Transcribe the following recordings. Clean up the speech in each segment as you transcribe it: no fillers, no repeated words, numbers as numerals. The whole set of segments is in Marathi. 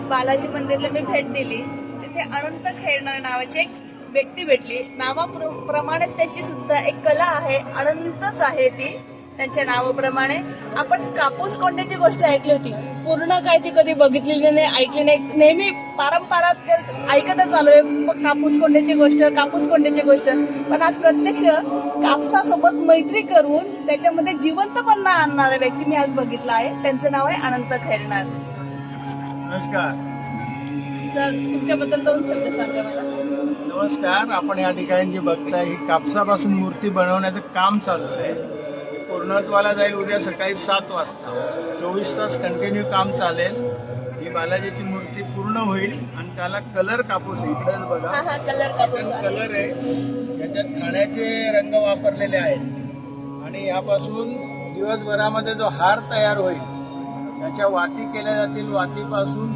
बालाजी मंदिरला मी भेट दिली, तिथे अनंत खैरनार नावाची एक व्यक्ती भेटली. नावाप्रमाणेच त्यांची सुद्धा एक कला आहे, अनंतच आहे ती त्यांच्या नावाप्रमाणे. आपण कापूस कोंड्याची गोष्ट ऐकली होती, पूर्ण काय ती कधी बघितलेली नाही, ऐकली नाही. नेहमी पारंपरात ऐकतच आलोय कापूस कोंड्याची गोष्ट. पण आज प्रत्यक्ष कापसासोबत मैत्री करून त्याच्यामध्ये जिवंतपणा आणणारा व्यक्ती मी आज बघितला आहे. त्यांचं नाव आहे अनंत खैरनार. नमस्कार सर, तुमच्याबद्दल 2 शब्द सांगा मला. नमस्कार. आपण या ठिकाणी जी बघताय ही कापसापासून मूर्ती बनवण्याचं काम चालू आहे. पूर्णत्वाला जाईल उद्या सकाळी 7 वाजता. 24 तास कंटिन्यू काम चालेल. ही बालाजीची मूर्ती पूर्ण होईल आणि त्याला कलर कापूस इकडेच बघा, हा कलर कापूस कलर आहे. याच्यात खाण्याचे रंग वापरलेले आहेत आणि यापासून दिवसभरामध्ये जो हार तयार होईल त्याच्या वाती केल्या जातील. वातीपासून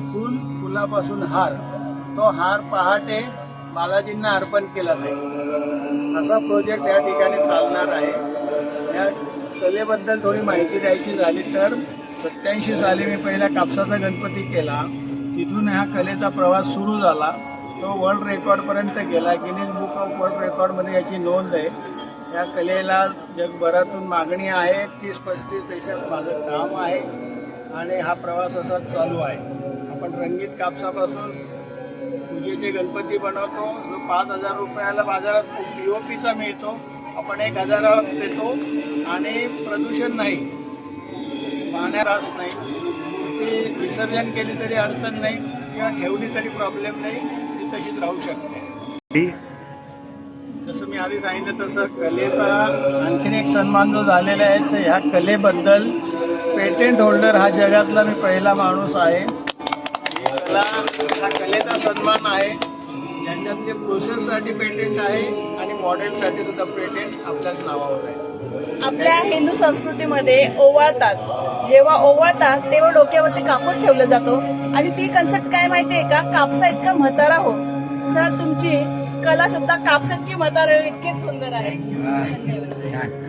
फुलापासून हार, तो हार पहाटे बालाजींना अर्पण केला जाईल. असा प्रोजेक्ट या ठिकाणी चालणार आहे. या कलेबद्दल थोडी माहिती द्यायची झाली तर 87 साली मी पहिला कापसाचा गणपती केला. तिथून ह्या कलेचा प्रवास सुरू झाला. तो वर्ल्ड रेकॉर्डपर्यंत गेला. गिनीज बुक ऑफ वर्ल्ड रेकॉर्डमध्ये याची नोंद आहे. या कलेला जगभरातून मागणी आहे. 30-35 देशात माझं काम आहे आणि हा प्रवास असा चालू आहे. आपण रंगीत कापसापासून पूजेचे गणपती बनवतो, जो 5,000 रुपयाला बाजारात POPचा मिळतो. आपण 1,000 देतो आणि प्रदूषण नाही, पाण्यारास नाही. मूर्ती विसर्जन केली तरी अडचण नाही किंवा ठेवली तरी प्रॉब्लेम नाही, ती तशीच राहू शकते. जसं मी आधी सांगितलं तसं कलेचा आणखीन एक सन्मान जो झालेला आहे, तर ह्या कलेबद्दल पेटेंट होल्डर हा जगातला मी पहिला माणूस आहे. कला हा कलेचा सन्मान आहे. ज्यांच्यातले प्रोसेससाठी पेटेंट आहे आणि मॉडेलसाठी सुद्धा पेटेंट आपल्याच नावावर आहे. आपल्या हिंदू संस्कृतीमध्ये ओवाळतात, जेव्हा ओवाळतात तेव्हा डोक्यावरती कापूस ठेवला जातो आणि ती कन्सेप्ट काय माहितीये का, कापसा इतका म्हातारा हो. सर, तुमची कला सुद्धा कापसा इतकी म्हातारा इतकीच सुंदर आहे. धन्यवाद.